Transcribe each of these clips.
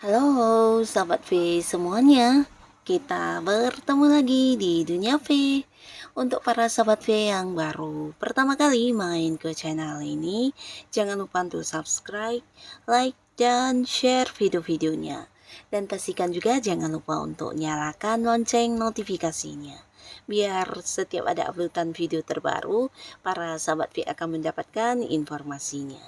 Halo sahabat V semuanya, kita bertemu lagi di Dunia V. Untuk para sahabat V yang baru pertama kali main ke channel ini, jangan lupa untuk subscribe, like, dan share video-videonya. Dan pastikan juga jangan lupa untuk nyalakan lonceng notifikasinya. Biar setiap ada uploadan video terbaru, para sahabat V akan mendapatkan informasinya.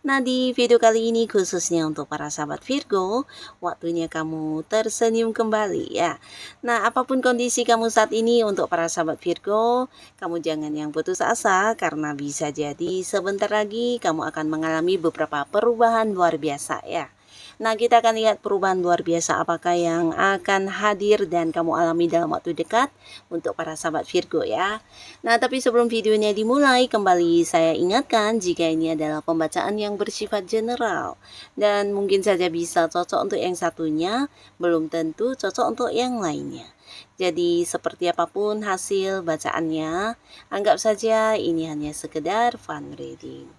Nah, di video kali ini khususnya untuk para sahabat Virgo, waktunya kamu tersenyum kembali ya. Nah, apapun kondisi kamu saat ini untuk para sahabat Virgo, kamu jangan yang putus asa karena bisa jadi sebentar lagi kamu akan mengalami beberapa perubahan luar biasa ya. Nah, kita akan lihat perubahan luar biasa apakah yang akan hadir dan kamu alami dalam waktu dekat untuk para sahabat Virgo ya. Nah, tapi sebelum videonya dimulai, kembali saya ingatkan jika ini adalah pembacaan yang bersifat general dan mungkin saja bisa cocok untuk yang satunya, belum tentu cocok untuk yang lainnya. Jadi seperti apapun hasil bacaannya, anggap saja ini hanya sekedar fun reading.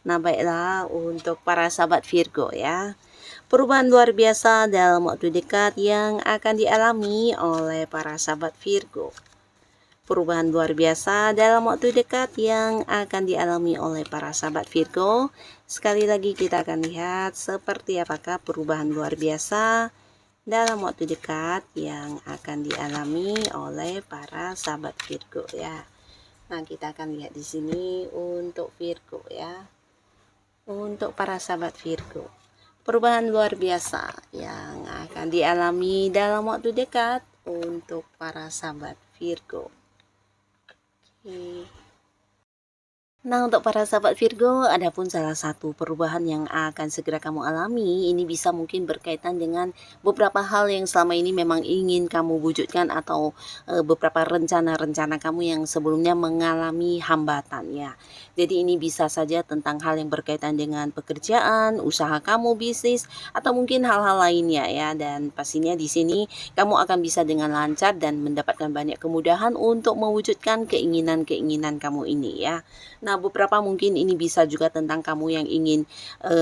Nah, baiklah untuk para sahabat Virgo ya. Perubahan luar biasa dalam waktu dekat yang akan dialami oleh para sahabat Virgo. Perubahan luar biasa dalam waktu dekat yang akan dialami oleh para sahabat Virgo. Sekali lagi kita akan lihat seperti apakah perubahan luar biasa dalam waktu dekat yang akan dialami oleh para sahabat Virgo ya. Nah, kita akan lihat di sini untuk Virgo ya. Untuk para sahabat Virgo, perubahan luar biasa yang akan dialami dalam waktu dekat untuk para sahabat Virgo. Oke. Nah, untuk para sahabat Virgo, adapun salah satu perubahan yang akan segera kamu alami, ini bisa mungkin berkaitan dengan beberapa hal yang selama ini memang ingin kamu wujudkan atau beberapa rencana-rencana kamu yang sebelumnya mengalami hambatan ya. Jadi ini bisa saja tentang hal yang berkaitan dengan pekerjaan, usaha kamu, bisnis, atau mungkin hal-hal lainnya ya. Dan pastinya di sini kamu akan bisa dengan lancar dan mendapatkan banyak kemudahan untuk mewujudkan keinginan-keinginan kamu ini ya. Nah, beberapa mungkin ini bisa juga tentang kamu yang ingin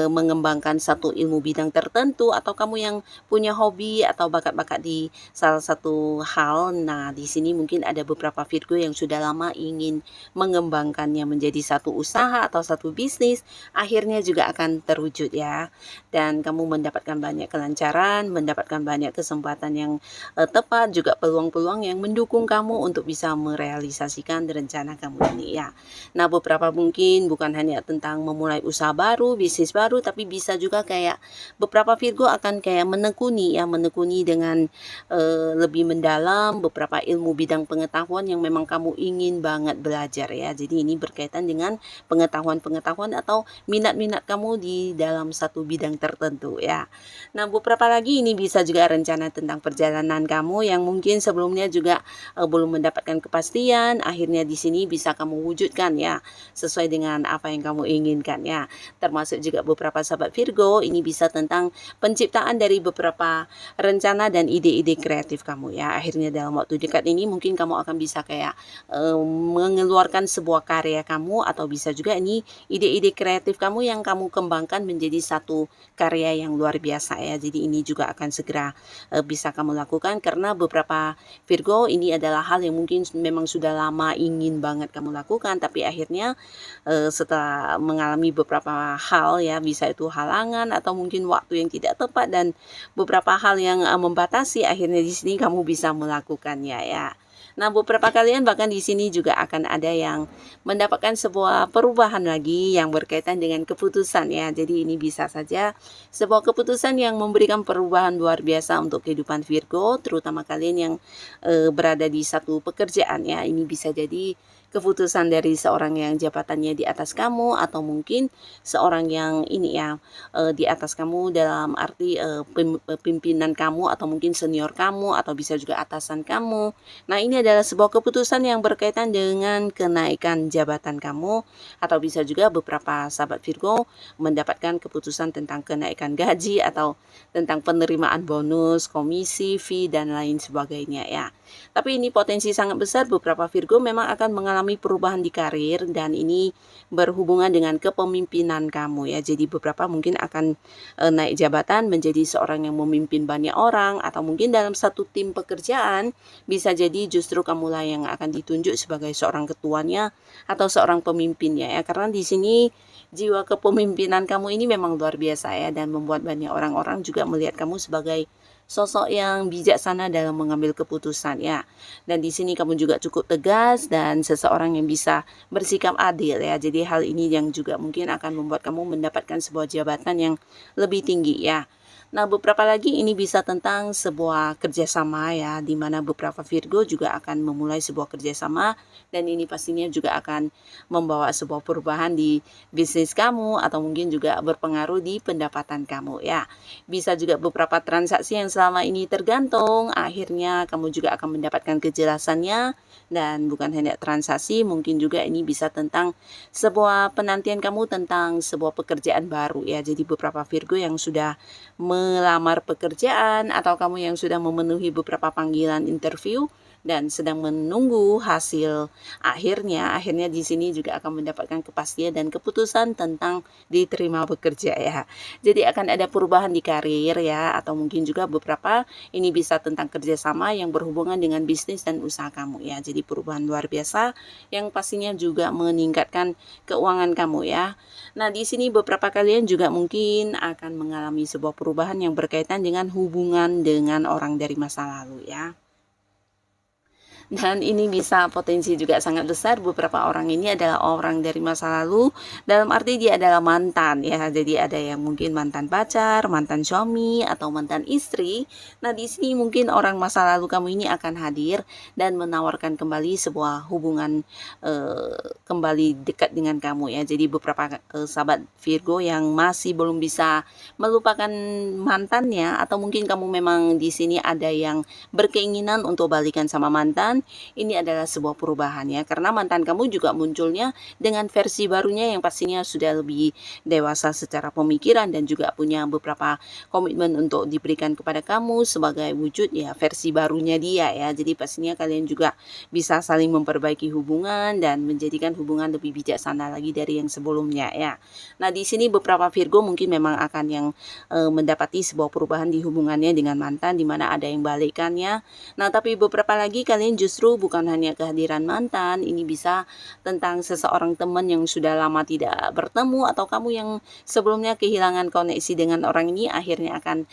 mengembangkan satu ilmu bidang tertentu atau kamu yang punya hobi atau bakat-bakat di salah satu hal. Nah, di sini mungkin ada beberapa Virgo yang sudah lama ingin mengembangkannya menjadi satu usaha atau satu bisnis, akhirnya juga akan terwujud ya. Dan kamu mendapatkan banyak kelancaran, mendapatkan banyak kesempatan yang tepat, juga peluang-peluang yang mendukung kamu untuk bisa merealisasikan rencana kamu ini ya. Nah, beberapa mungkin bukan hanya tentang memulai usaha baru, bisnis baru, tapi bisa juga kayak beberapa Virgo akan kayak menekuni dengan lebih mendalam beberapa ilmu bidang pengetahuan yang memang kamu ingin banget belajar ya. Jadi ini berkaitan dengan pengetahuan-pengetahuan atau minat-minat kamu di dalam satu bidang tertentu ya. Nah, beberapa lagi ini bisa juga rencana tentang perjalanan kamu yang mungkin sebelumnya juga belum mendapatkan kepastian, akhirnya di sini bisa kamu wujudkan ya, sesuai dengan apa yang kamu inginkan ya. Termasuk juga beberapa sahabat Virgo, ini bisa tentang penciptaan dari beberapa rencana dan ide-ide kreatif kamu ya. Akhirnya dalam waktu dekat ini mungkin kamu akan bisa kayak mengeluarkan sebuah karya kamu, atau bisa juga ini ide-ide kreatif kamu yang kamu kembangkan menjadi satu karya yang luar biasa ya. Jadi ini juga akan segera bisa kamu lakukan, karena beberapa Virgo ini adalah hal yang mungkin memang sudah lama ingin banget kamu lakukan, tapi akhirnya setelah mengalami beberapa hal ya, bisa itu halangan atau mungkin waktu yang tidak tepat dan beberapa hal yang membatasi, akhirnya di sini kamu bisa melakukannya ya. Nah, beberapa kalian bahkan di sini juga akan ada yang mendapatkan sebuah perubahan lagi yang berkaitan dengan keputusan ya. Jadi ini bisa saja sebuah keputusan yang memberikan perubahan luar biasa untuk kehidupan Virgo, terutama kalian yang berada di satu pekerjaan ya. Ini bisa jadi keputusan dari seorang yang jabatannya di atas kamu, atau mungkin seorang yang ini ya, di atas kamu dalam arti, pimpinan kamu atau mungkin senior kamu atau bisa juga atasan kamu. Nah, ini adalah sebuah keputusan yang berkaitan dengan kenaikan jabatan kamu, atau bisa juga beberapa sahabat Virgo mendapatkan keputusan tentang kenaikan gaji atau tentang penerimaan bonus, komisi, fee, dan lain sebagainya ya. Tapi ini potensi sangat besar beberapa Virgo memang akan mengalami perubahan di karir, dan ini berhubungan dengan kepemimpinan kamu ya. Jadi beberapa mungkin akan naik jabatan menjadi seorang yang memimpin banyak orang, atau mungkin dalam satu tim pekerjaan bisa jadi justru kamulah yang akan ditunjuk sebagai seorang ketuanya atau seorang pemimpinnya ya. Karena di sini jiwa kepemimpinan kamu ini memang luar biasa ya, dan membuat banyak orang-orang juga melihat kamu sebagai sosok yang bijaksana dalam mengambil keputusan ya. Dan di sini kamu juga cukup tegas dan seseorang yang bisa bersikap adil ya. Jadi hal ini yang juga mungkin akan membuat kamu mendapatkan sebuah jabatan yang lebih tinggi ya. Nah, beberapa lagi ini bisa tentang sebuah kerjasama ya, di mana beberapa Virgo juga akan memulai sebuah kerjasama, dan ini pastinya juga akan membawa sebuah perubahan di bisnis kamu, atau mungkin juga berpengaruh di pendapatan kamu ya. Bisa juga beberapa transaksi yang selama ini tergantung, akhirnya kamu juga akan mendapatkan kejelasannya, dan bukan hanya transaksi, mungkin juga ini bisa tentang sebuah penantian kamu tentang sebuah pekerjaan baru ya. Jadi beberapa Virgo yang sudah melamar pekerjaan, atau kamu yang sudah memenuhi beberapa panggilan interview dan sedang menunggu hasil akhirnya di sini juga akan mendapatkan kepastian dan keputusan tentang diterima bekerja ya. Jadi akan ada perubahan di karir ya, atau mungkin juga beberapa ini bisa tentang kerjasama yang berhubungan dengan bisnis dan usaha kamu ya. Jadi perubahan luar biasa yang pastinya juga meningkatkan keuangan kamu ya. Nah, di sini beberapa kalian juga mungkin akan mengalami sebuah perubahan yang berkaitan dengan hubungan dengan orang dari masa lalu ya. Dan ini bisa potensi juga sangat besar beberapa orang ini adalah orang dari masa lalu, dalam arti dia adalah mantan ya. Jadi ada yang mungkin mantan pacar, mantan suami, atau mantan istri. Nah, di sini mungkin orang masa lalu kamu ini akan hadir dan menawarkan kembali sebuah hubungan kembali dekat dengan kamu ya. Jadi beberapa sahabat Virgo yang masih belum bisa melupakan mantannya, atau mungkin kamu memang di sini ada yang berkeinginan untuk balikan sama mantan, ini adalah sebuah perubahan ya, karena mantan kamu juga munculnya dengan versi barunya yang pastinya sudah lebih dewasa secara pemikiran dan juga punya beberapa komitmen untuk diberikan kepada kamu sebagai wujud ya versi barunya dia ya. Jadi pastinya kalian juga bisa saling memperbaiki hubungan dan menjadikan hubungan lebih bijaksana lagi dari yang sebelumnya ya. Nah, di sini beberapa Virgo mungkin memang akan yang mendapati sebuah perubahan di hubungannya dengan mantan, di mana ada yang balikannya. Nah, tapi beberapa lagi kalian justru bukan hanya kehadiran mantan, ini bisa tentang seseorang teman yang sudah lama tidak bertemu, atau kamu yang sebelumnya kehilangan koneksi dengan orang ini akhirnya akan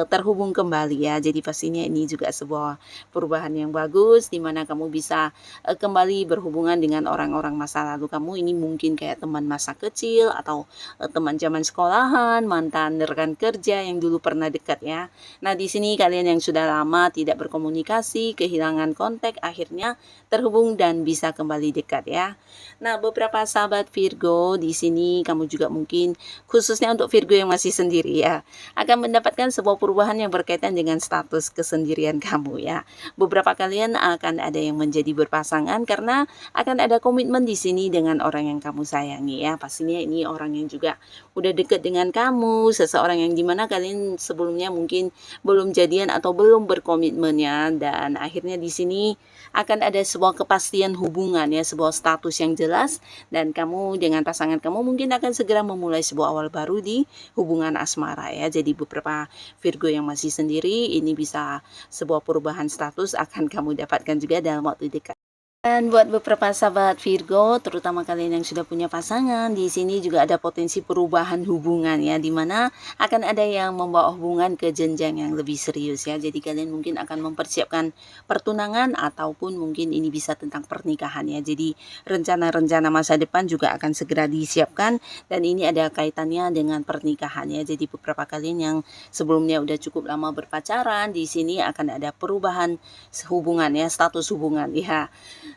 terhubung kembali ya. Jadi pastinya ini juga sebuah perubahan yang bagus, di mana kamu bisa kembali berhubungan dengan orang-orang masa lalu kamu. Ini mungkin kayak teman masa kecil, atau teman zaman sekolahan, mantan rekan kerja yang dulu pernah dekat ya. Nah, di sini kalian yang sudah lama tidak berkomunikasi, kehilangan kontak, akhirnya terhubung dan bisa kembali dekat ya. Nah, beberapa sahabat Virgo di sini kamu juga mungkin, khususnya untuk Virgo yang masih sendiri ya, akan mendapatkan sebuah perubahan yang berkaitan dengan status kesendirian kamu ya. Beberapa kalian akan ada yang menjadi berpasangan karena akan ada komitmen di sini dengan orang yang kamu sayangi ya. Pastinya ini orang yang juga udah deket dengan kamu, seseorang yang dimana kalian sebelumnya mungkin belum jadian atau belum berkomitmen ya, dan akhirnya di sini akan ada sebuah kepastian hubungan ya, sebuah status yang jelas, dan kamu dengan pasangan kamu mungkin akan segera memulai sebuah awal baru di hubungan asmara ya. Jadi beberapa Virgo yang masih sendiri, ini bisa sebuah perubahan status akan kamu dapatkan juga dalam waktu dekat. Dan buat beberapa sahabat Virgo, terutama kalian yang sudah punya pasangan, di sini juga ada potensi perubahan hubungan ya, dimana akan ada yang membawa hubungan ke jenjang yang lebih serius ya. Jadi kalian mungkin akan mempersiapkan pertunangan, ataupun mungkin ini bisa tentang pernikahan ya. Jadi rencana-rencana masa depan juga akan segera disiapkan, dan ini ada kaitannya dengan pernikahan ya. Jadi beberapa kalian yang sebelumnya udah cukup lama berpacaran, di sini akan ada perubahan hubungan ya, status hubungan ya.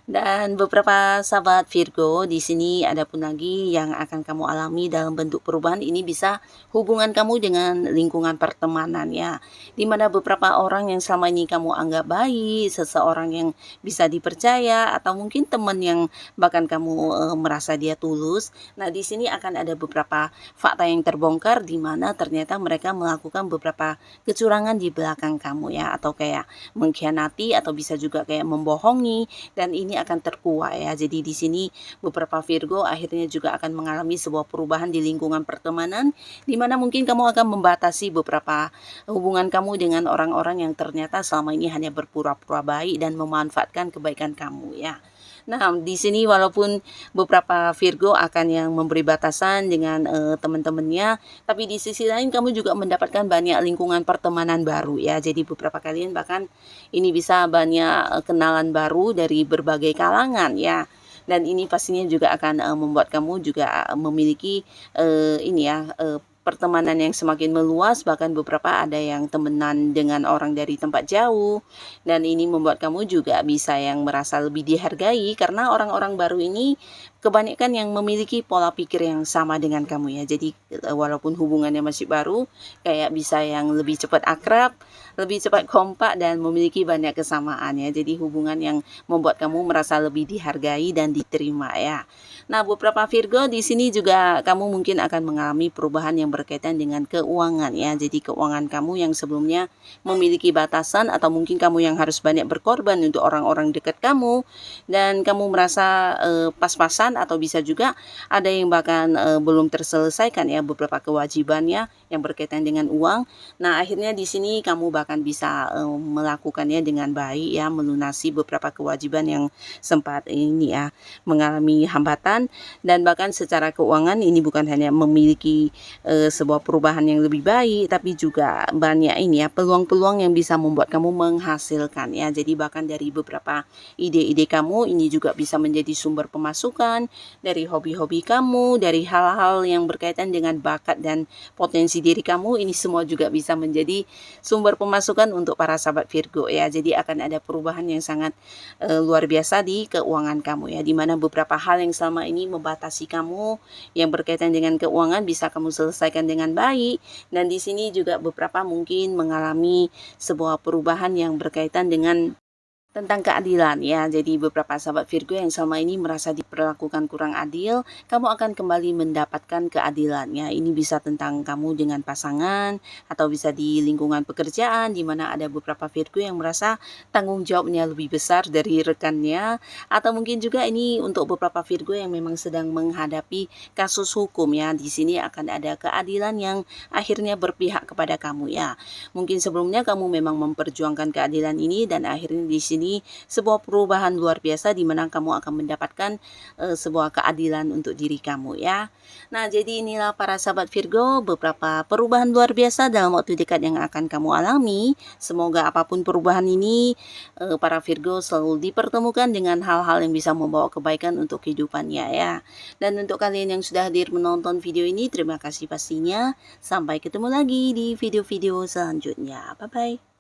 Dan beberapa sahabat Virgo, di sini ada pun lagi yang akan kamu alami dalam bentuk perubahan ini bisa hubungan kamu dengan lingkungan pertemanan ya. Di mana beberapa orang yang selama ini kamu anggap baik, seseorang yang bisa dipercaya atau mungkin teman yang bahkan kamu merasa dia tulus. Nah, di sini akan ada beberapa fakta yang terbongkar di mana ternyata mereka melakukan beberapa kecurangan di belakang kamu ya, atau kayak mengkhianati atau bisa juga kayak membohongi, dan ini akan terkuak ya. Jadi di sini beberapa Virgo akhirnya juga akan mengalami sebuah perubahan di lingkungan pertemanan, di mana mungkin kamu akan membatasi beberapa hubungan kamu dengan orang-orang yang ternyata selama ini hanya berpura-pura baik dan memanfaatkan kebaikan kamu ya. Nah, di sini walaupun beberapa Virgo akan yang memberi batasan dengan teman-temannya, tapi di sisi lain kamu juga mendapatkan banyak lingkungan pertemanan baru ya. Jadi beberapa kalian bahkan ini bisa banyak kenalan baru dari berbagai kalangan ya. Dan ini pastinya juga akan membuat kamu juga memiliki ini ya, pertemanan yang semakin meluas, bahkan beberapa ada yang temenan dengan orang dari tempat jauh, dan ini membuat kamu juga bisa yang merasa lebih dihargai karena orang-orang baru ini kebanyakan yang memiliki pola pikir yang sama dengan kamu ya. Jadi walaupun hubungannya masih baru, kayak bisa yang lebih cepat akrab, lebih cepat kompak dan memiliki banyak kesamaan ya. Jadi hubungan yang membuat kamu merasa lebih dihargai dan diterima ya. Nah, beberapa Virgo di sini juga kamu mungkin akan mengalami perubahan yang berkaitan dengan keuangan ya. Jadi keuangan kamu yang sebelumnya memiliki batasan atau mungkin kamu yang harus banyak berkorban untuk orang-orang dekat kamu dan kamu merasa pas-pasan, atau bisa juga ada yang bahkan belum terselesaikan ya beberapa kewajibannya yang berkaitan dengan uang. Nah, akhirnya di sini kamu bahkan bisa melakukannya dengan baik ya, melunasi beberapa kewajiban yang sempat ini ya mengalami hambatan. Dan bahkan secara keuangan ini bukan hanya memiliki sebuah perubahan yang lebih baik, tapi juga banyak ini ya peluang-peluang yang bisa membuat kamu menghasilkan ya. Jadi bahkan dari beberapa ide-ide kamu ini juga bisa menjadi sumber pemasukan dari hobi-hobi kamu, dari hal-hal yang berkaitan dengan bakat dan potensi diri kamu. Ini semua juga bisa menjadi sumber pemasukan untuk para sahabat Virgo ya. Jadi akan ada perubahan yang sangat luar biasa di keuangan kamu ya, dimana beberapa hal yang selama ini membatasi kamu yang berkaitan dengan keuangan bisa kamu selesaikan dengan baik. Dan di sini juga beberapa mungkin mengalami sebuah perubahan yang berkaitan dengan tentang keadilan ya. Jadi beberapa sahabat Virgo yang selama ini merasa diperlakukan kurang adil, kamu akan kembali mendapatkan keadilannya. Ini bisa tentang kamu dengan pasangan, atau bisa di lingkungan pekerjaan di mana ada beberapa Virgo yang merasa tanggung jawabnya lebih besar dari rekannya, atau mungkin juga ini untuk beberapa Virgo yang memang sedang menghadapi kasus hukum ya. Di sini akan ada keadilan yang akhirnya berpihak kepada kamu ya. Mungkin sebelumnya kamu memang memperjuangkan keadilan ini, dan akhirnya di sini sebuah perubahan luar biasa di mana kamu akan mendapatkan sebuah keadilan untuk diri kamu ya. Nah, jadi inilah para sahabat Virgo beberapa perubahan luar biasa dalam waktu dekat yang akan kamu alami. Semoga apapun perubahan ini para Virgo selalu dipertemukan dengan hal-hal yang bisa membawa kebaikan untuk kehidupannya ya. Dan untuk kalian yang sudah hadir menonton video ini, terima kasih pastinya. Sampai ketemu lagi di video-video selanjutnya. Bye bye.